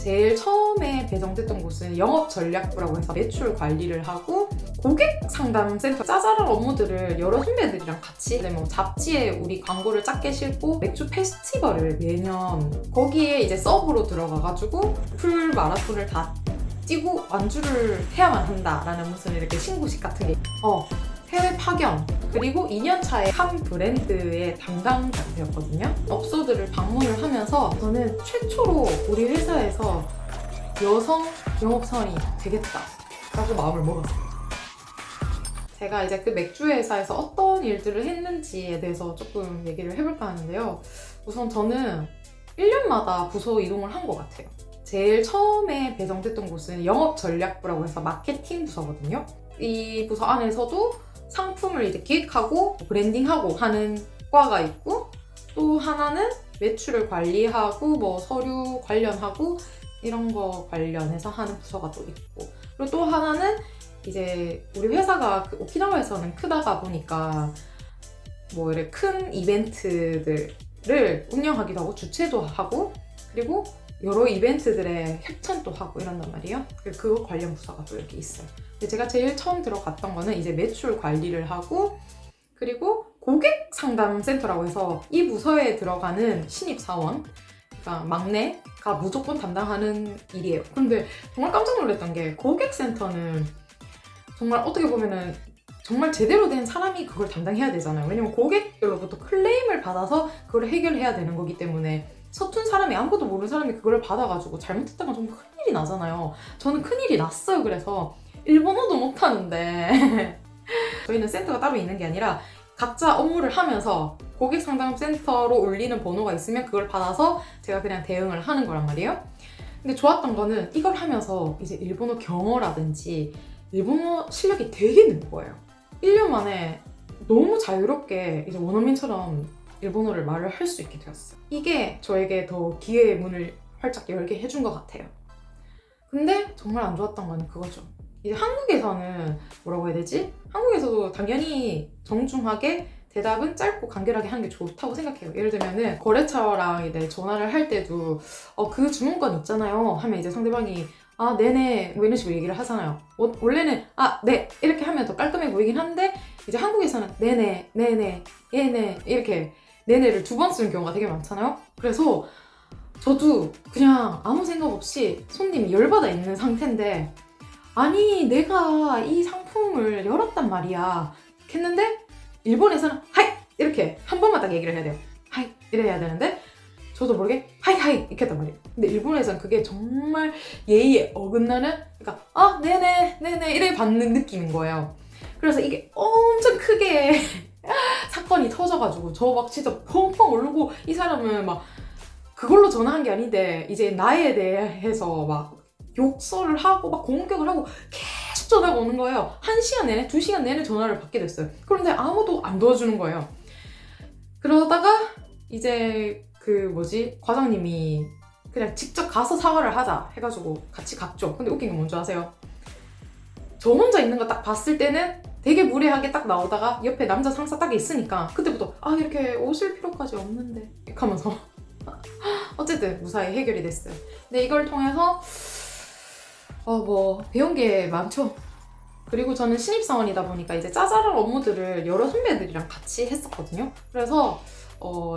제일 처음에 배정됐던 곳은 영업전략부라고 해서 매출 관리를 하고 고객 상담 센터, 짜잘한 업무들을 여러 선배들이랑 같이 뭐 잡지에 우리 광고를 작게 싣고 맥주 페스티벌을 매년 거기에 이제 서브로 들어가가지고 풀 마라톤을 다 뛰고 완주를 해야만 한다라는 무슨 이렇게 신고식 같은 게 해외 파견, 그리고 2년 차에 한 브랜드의 담당자가 되었거든요. 업소들을 방문을 하면서 저는 최초로 우리 회사에서 여성 영업사원이 되겠다라고 마음을 먹었어요. 제가 이제 그 맥주 회사에서 어떤 일들을 했는지에 대해서 조금 얘기를 해볼까 하는데요. 우선 저는 1년마다 부서 이동을 한 것 같아요. 제일 처음에 배정됐던 곳은 영업전략부라고 해서 마케팅 부서거든요. 이 부서 안에서도 상품을 이제 기획하고 브랜딩하고 하는 과가 있고, 또 하나는 매출을 관리하고 뭐 서류 관련하고 이런 거 관련해서 하는 부서가 또 있고, 그리고 또 하나는 이제 우리 회사가 오키나와에서는 크다가 보니까 뭐 이렇게 큰 이벤트들을 운영하기도 하고 주최도 하고, 그리고 여러 이벤트들의 협찬도 하고 이런단 말이에요. 그거 관련 부서가 또 이렇게 있어요. 근데 제가 제일 처음 들어갔던 거는 이제 매출 관리를 하고, 그리고 고객 상담 센터라고 해서 이 부서에 들어가는 신입사원, 그러니까 막내가 무조건 담당하는 일이에요. 근데 정말 깜짝 놀랐던 게 고객센터는 정말 어떻게 보면은 정말 제대로 된 사람이 그걸 담당해야 되잖아요. 왜냐면 고객들로부터 클레임을 받아서 그걸 해결해야 되는 거기 때문에 서툰 사람이, 아무것도 모르는 사람이 그걸 받아가지고 잘못했다가 정말 큰일이 나잖아요. 저는 큰일이 났어요. 그래서 일본어도 못하는데 저희는 센터가 따로 있는 게 아니라 각자 업무를 하면서 고객 상담 센터로 올리는 번호가 있으면 그걸 받아서 제가 그냥 대응을 하는 거란 말이에요. 근데 좋았던 거는 이걸 하면서 이제 일본어 경어라든지 일본어 실력이 되게 는 거예요. 1년 만에 너무 자유롭게 이제 원어민처럼 일본어를 말을 할 수 있게 되었어요. 이게 저에게 더 기회의 문을 활짝 열게 해준 것 같아요. 근데 정말 안 좋았던 건 그거죠. 이제 한국에서는 뭐라고 해야 되지? 한국에서도 당연히 정중하게 대답은 짧고 간결하게 하는 게 좋다고 생각해요. 예를 들면은 거래처랑 이제 전화를 할 때도 그 주문건 있잖아요 하면 이제 상대방이 아 네네 뭐 이런 식으로 얘기를 하잖아요. 원래는 네 이렇게 하면 더 깔끔해 보이긴 한데 이제 한국에서는 네네 네네 예네 이렇게 네네를 2번 쓰는 경우가 되게 많잖아요. 그래서 저도 그냥 아무 생각 없이 손님이 열받아 있는 상태인데 아니 내가 이 상품을 열었단 말이야 했는데 일본에서는 하이 이렇게 한 번만 딱 얘기를 해야 돼요. 하이 이래야 되는데 저도 모르게 하이 하이 이렇게 했단 말이에요. 근데 일본에서는 그게 정말 예의에 어긋나는, 그러니까 네네 네네 이래 받는 느낌인 거예요. 그래서 이게 엄청 크게 사건이 터져가지고 저 막 진짜 펑펑 울고, 이 사람은 막 그걸로 전화한 게 아닌데 이제 나에 대해서 막 욕설을 하고 막 공격을 하고 계속 전화가 오는 거예요. 1시간 내내 2시간 내내 전화를 받게 됐어요. 그런데 아무도 안 도와주는 거예요. 그러다가 이제 과장님이 그냥 직접 가서 사과를 하자 해가지고 같이 갔죠. 근데 웃긴 게 뭔지 아세요? 저 혼자 있는 거 딱 봤을 때는 되게 무례하게 딱 나오다가 옆에 남자 상사 딱 있으니까 그때부터 이렇게 오실 필요까지 없는데 이렇게 하면서 어쨌든 무사히 해결이 됐어요. 근데 이걸 통해서 배운 게 많죠. 그리고 저는 신입사원이다 보니까 이제 짜잘한 업무들을 여러 선배들이랑 같이 했었거든요. 그래서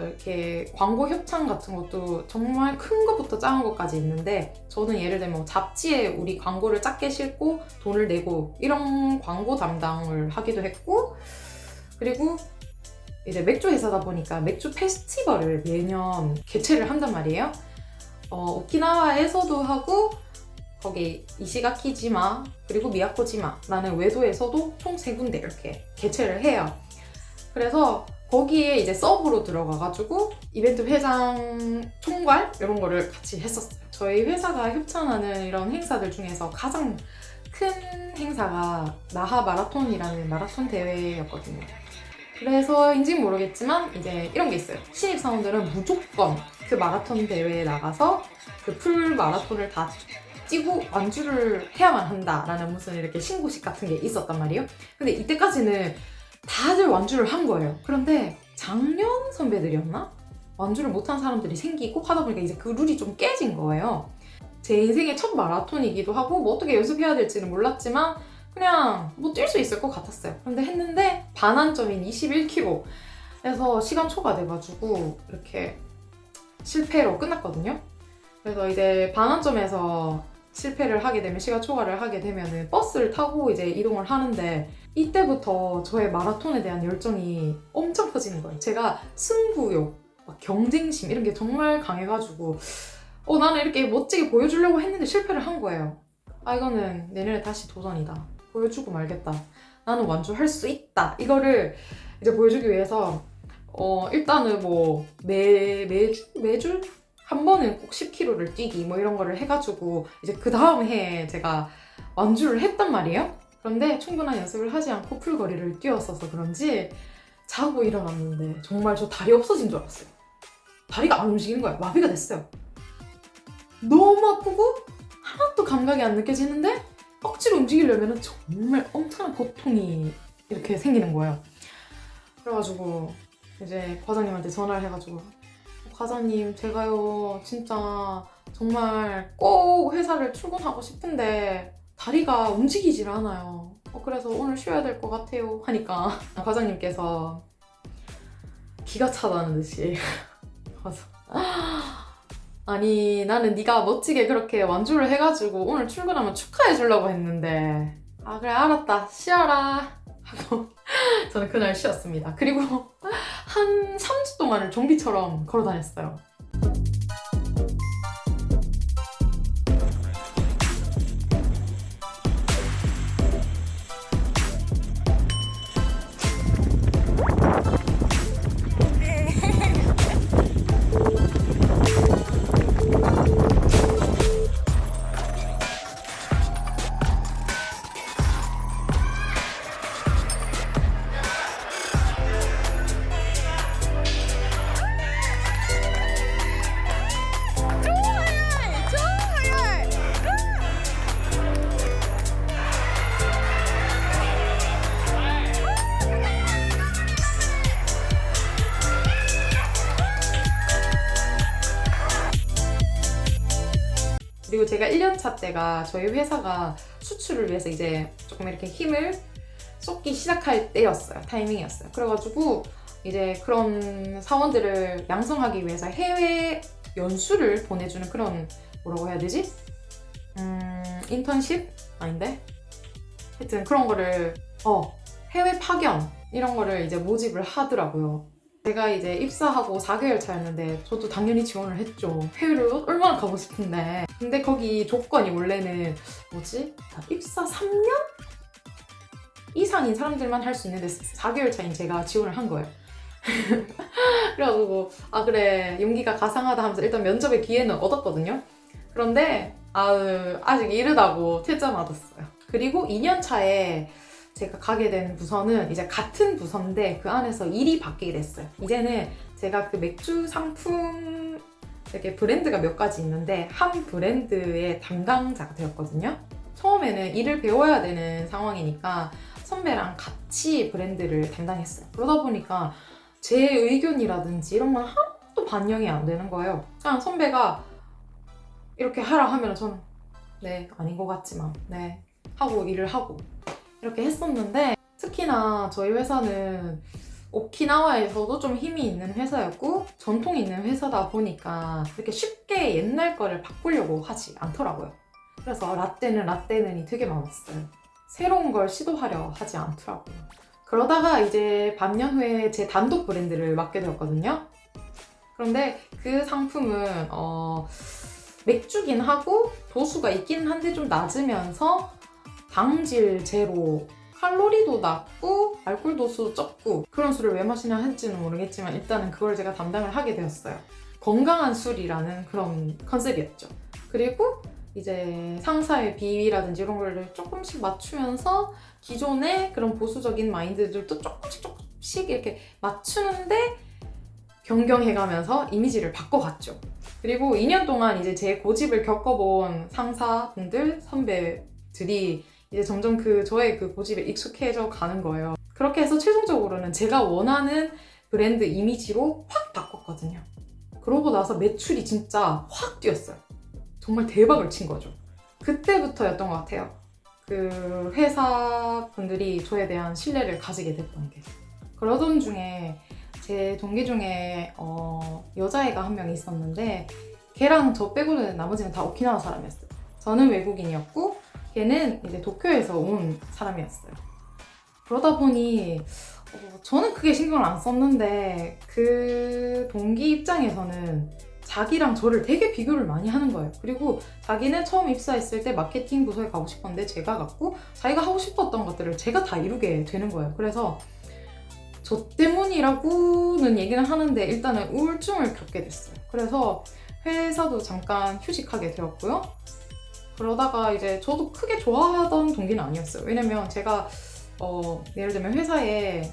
이렇게 광고 협찬 같은 것도 정말 큰 것부터 작은 것까지 있는데, 저는 예를 들면 잡지에 우리 광고를 작게 싣고 돈을 내고 이런 광고 담당을 하기도 했고, 그리고 이제 맥주 회사다 보니까 맥주 페스티벌을 매년 개최를 한단 말이에요. 오키나와에서도 하고 거기 이시가키지마 그리고 미야코지마라는 외도에서도 총 3군데 이렇게 개최를 해요. 그래서 거기에 이제 서브로 들어가가지고 이벤트 회장 총괄 이런 거를 같이 했었어요. 저희 회사가 협찬하는 이런 행사들 중에서 가장 큰 행사가 나하 마라톤이라는 마라톤 대회였거든요. 그래서인지 모르겠지만 이제 이런 게 있어요. 신입사원들은 무조건 그 마라톤 대회에 나가서 그 풀 마라톤을 다 뛰고 완주를 해야만 한다라는 무슨 이렇게 신고식 같은 게 있었단 말이에요. 근데 이때까지는 다들 완주를 한 거예요. 그런데 작년 선배들이었나? 완주를 못한 사람들이 생기고 하다 보니까 이제 그 룰이 좀 깨진 거예요. 제 인생의 첫 마라톤이기도 하고 뭐 어떻게 연습해야 될지는 몰랐지만 그냥 뭐 뛸 수 있을 것 같았어요. 근데 했는데 반환점인 21km 에서 시간 초과돼가지고 이렇게 실패로 끝났거든요. 그래서 이제 반환점에서 실패를 하게 되면, 시간 초과를 하게 되면 버스를 타고 이제 이동을 하는데, 이때부터 저의 마라톤에 대한 열정이 엄청 커지는 거예요. 제가 승부욕, 막 경쟁심 이런 게 정말 강해가지고 나는 이렇게 멋지게 보여주려고 했는데 실패를 한 거예요. 아, 이거는 내년에 다시 도전이다. 보여주고 말겠다. 나는 완주할 수 있다. 이거를 이제 보여주기 위해서 일단은 뭐 매주 한 번은 꼭 10km를 뛰기 뭐 이런 거를 해가지고 이제 그 다음 해에 제가 완주를 했단 말이에요. 그런데 충분한 연습을 하지 않고 풀거리를 뛰었어서 그런지 자고 일어났는데 정말 저 다리 없어진 줄 알았어요. 다리가 안 움직이는 거예요. 마비가 됐어요. 너무 아프고 하나도 감각이 안 느껴지는데 억지로 움직이려면 정말 엄청난 고통이 이렇게 생기는 거예요. 그래가지고 이제 과장님한테 전화를 해가지고, 과장님, 제가요 진짜 정말 꼭 회사를 출근하고 싶은데 다리가 움직이질 않아요. 그래서 오늘 쉬어야 될 것 같아요 하니까 과장님께서 기가 차다는 듯이 가서, 아니 나는 네가 멋지게 그렇게 완주를 해가지고 오늘 출근하면 축하해 주려고 했는데, 아 그래 알았다 쉬어라 하고 저는 그날 쉬었습니다. 그리고 한 3주 동안을 좀비처럼 걸어 다녔어요. 그리고 제가 1년차 때가 저희 회사가 수출을 위해서 이제 조금 이렇게 힘을 쏟기 시작할 때였어요. 타이밍이었어요. 그래가지고 이제 그런 사원들을 양성하기 위해서 해외 연수를 보내주는 그런, 뭐라고 해야 되지? 인턴십? 아닌데? 하여튼 그런 거를 해외 파견 이런 거를 이제 모집을 하더라고요. 제가 이제 입사하고 4개월 차였는데 저도 당연히 지원을 했죠. 해외를 얼마나 가고 싶은데. 근데 거기 조건이 원래는 입사 3년 이상인 사람들만 할 수 있는데 4개월 차인 제가 지원을 한 거예요. 그래가지고 아 그래 용기가 가상하다 하면서 일단 면접의 기회는 얻었거든요. 그런데 아직 이르다고 퇴짜 맞았어요. 그리고 2년 차에 제가 가게 된 부서는 이제 같은 부서인데 그 안에서 일이 바뀌게 됐어요. 이제는 제가 그 맥주 상품 이렇게 브랜드가 몇 가지 있는데 한 브랜드의 담당자가 되었거든요. 처음에는 일을 배워야 되는 상황이니까 선배랑 같이 브랜드를 담당했어요. 그러다 보니까 제 의견이라든지 이런 건 하나도 반영이 안 되는 거예요. 그냥 선배가 이렇게 하라 하면 저는 네, 아닌 것 같지만 네 하고 일을 하고 이렇게 했었는데, 특히나 저희 회사는 오키나와에서도 좀 힘이 있는 회사였고 전통이 있는 회사다 보니까 이렇게 쉽게 옛날 거를 바꾸려고 하지 않더라고요. 그래서 라떼는 라떼는이 되게 많았어요. 새로운 걸 시도하려 하지 않더라고요. 그러다가 이제 반년 후에 제 단독 브랜드를 맡게 되었거든요. 그런데 그 상품은 맥주긴 하고 도수가 있긴 한데 좀 낮으면서 당질 제로, 칼로리도 낮고 알코올 도수 적고, 그런 술을 왜 마시냐 할지는 모르겠지만 일단은 그걸 제가 담당을 하게 되었어요. 건강한 술이라는 그런 컨셉이었죠. 그리고 이제 상사의 비위라든지 이런 거를 조금씩 맞추면서 기존의 그런 보수적인 마인드들도 조금씩 이렇게 맞추는데 변경해가면서 이미지를 바꿔갔죠. 그리고 2년 동안 이제 제 고집을 겪어본 상사분들, 선배들이 이제 점점 저의 그 고집에 익숙해져 가는 거예요. 그렇게 해서 최종적으로는 제가 원하는 브랜드 이미지로 확 바꿨거든요. 그러고 나서 매출이 진짜 확 뛰었어요. 정말 대박을 친 거죠. 그때부터였던 것 같아요. 그 회사 분들이 저에 대한 신뢰를 가지게 됐던 게. 그러던 중에 제 동기 중에 여자애가 한 명 있었는데 걔랑 저 빼고는 나머지는 다 오키나와 사람이었어요. 저는 외국인이었고 걔는 이제 도쿄에서 온 사람이었어요. 그러다 보니 저는 크게 신경을 안 썼는데 그 동기 입장에서는 자기랑 저를 되게 비교를 많이 하는 거예요. 그리고 자기는 처음 입사했을 때 마케팅 부서에 가고 싶었는데 제가 갔고 자기가 하고 싶었던 것들을 제가 다 이루게 되는 거예요. 그래서 저 때문이라고는 얘기는 하는데 일단은 우울증을 겪게 됐어요. 그래서 회사도 잠깐 휴직하게 되었고요. 그러다가 이제 저도 크게 좋아하던 동기는 아니었어요. 왜냐면 제가 예를 들면 회사에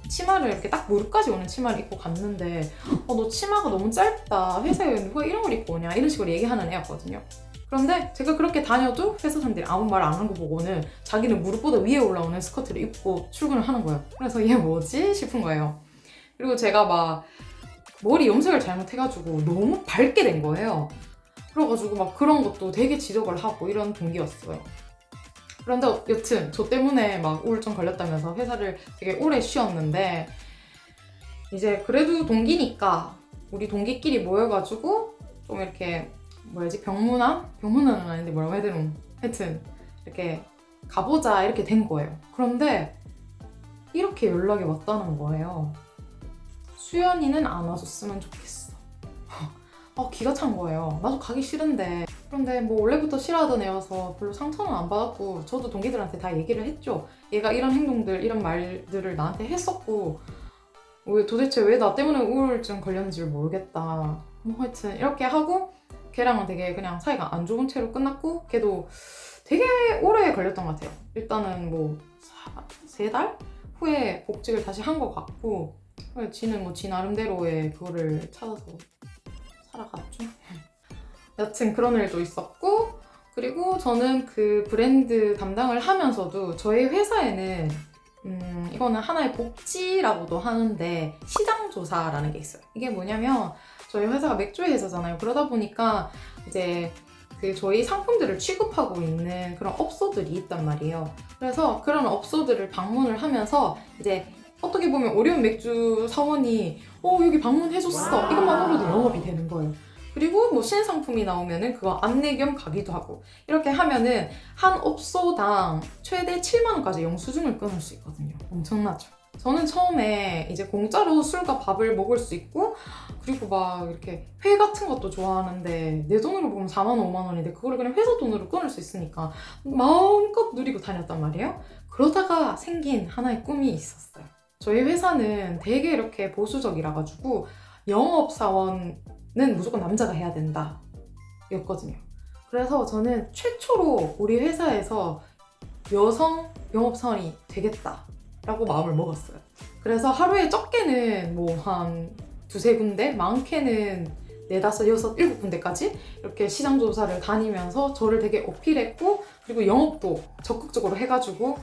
치마를 이렇게 딱 무릎까지 오는 치마를 입고 갔는데 너 치마가 너무 짧다. 회사에 누가 이런 걸 입고 오냐. 이런 식으로 얘기하는 애였거든요. 그런데 제가 그렇게 다녀도 회사 사람들이 아무 말 안 하는 거 보고는 자기는 무릎보다 위에 올라오는 스커트를 입고 출근을 하는 거예요. 그래서 얘 뭐지? 싶은 거예요. 그리고 제가 막 머리 염색을 잘못해가지고 너무 밝게 된 거예요. 그래가지고 막 그런 것도 되게 지적을 하고 이런 동기였어요. 그런데 여튼 저 때문에 막 우울증 걸렸다면서 회사를 되게 오래 쉬었는데 이제 그래도 동기니까 우리 동기끼리 모여가지고 좀 이렇게 병문안은 아닌데 뭐라고 해야 되노? 하여튼 이렇게 가보자 이렇게 된 거예요. 그런데 이렇게 연락이 왔다는 거예요. 수연이는 안 와줬으면 좋겠어. 기가 찬 거예요. 나도 가기 싫은데. 그런데 뭐 원래부터 싫어하던 애여서 별로 상처는 안 받았고 저도 동기들한테 다 얘기를 했죠. 얘가 이런 행동들, 이런 말들을 나한테 했었고 도대체 왜 나 때문에 우울증 걸렸는지 모르겠다. 뭐 하여튼 이렇게 하고 걔랑은 되게 그냥 사이가 안 좋은 채로 끝났고 걔도 되게 오래 걸렸던 것 같아요. 일단은 뭐 3달 후에 복직을 다시 한 것 같고 지는 뭐 지 나름대로의 그거를 찾아서 살아갔죠. 여튼 그런 일도 있었고 그리고 저는 그 브랜드 담당을 하면서도 저희 회사에는 이거는 하나의 복지라고도 하는데 시장조사라는 게 있어요. 이게 뭐냐면 저희 회사가 맥주 회사잖아요. 그러다 보니까 이제 그 저희 상품들을 취급하고 있는 그런 업소들이 있단 말이에요. 그래서 그런 업소들을 방문을 하면서 이제 어떻게 보면 어려운 맥주 사원이 여기 방문해줬어 이것만으로도 영업이 되는 거예요. 그리고 뭐 신상품이 나오면은 그거 안내 겸 가기도 하고 이렇게 하면은 한 업소당 최대 7만 원까지 영수증을 끊을 수 있거든요. 엄청나죠? 저는 처음에 이제 공짜로 술과 밥을 먹을 수 있고 그리고 막 이렇게 회 같은 것도 좋아하는데 내 돈으로 보면 4만 원, 5만 원인데 그거를 그냥 회사 돈으로 끊을 수 있으니까 마음껏 누리고 다녔단 말이에요. 그러다가 생긴 하나의 꿈이 있었어요. 저희 회사는 되게 이렇게 보수적이라 가지고 영업사원은 무조건 남자가 해야 된다 였거든요. 그래서 저는 최초로 우리 회사에서 여성 영업사원이 되겠다 라고 마음을 먹었어요. 그래서 하루에 적게는 뭐 한 2-3군데, 많게는 4, 5, 6, 7군데까지 이렇게 시장 조사를 다니면서 저를 되게 어필했고 그리고 영업도 적극적으로 해가지고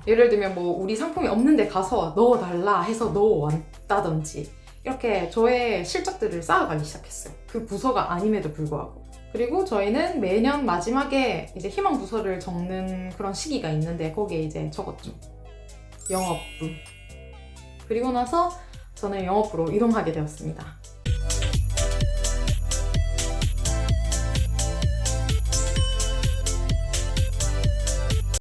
예를 들면 뭐 우리 상품이 없는데 가서 넣어달라 해서 넣어왔다든지 이렇게 저의 실적들을 쌓아가기 시작했어요. 그 부서가 아님에도 불구하고. 그리고 저희는 매년 마지막에 이제 희망 부서를 적는 그런 시기가 있는데 거기에 이제 적었죠. 영업부. 그리고 나서 저는 영업부로 이동하게 되었습니다.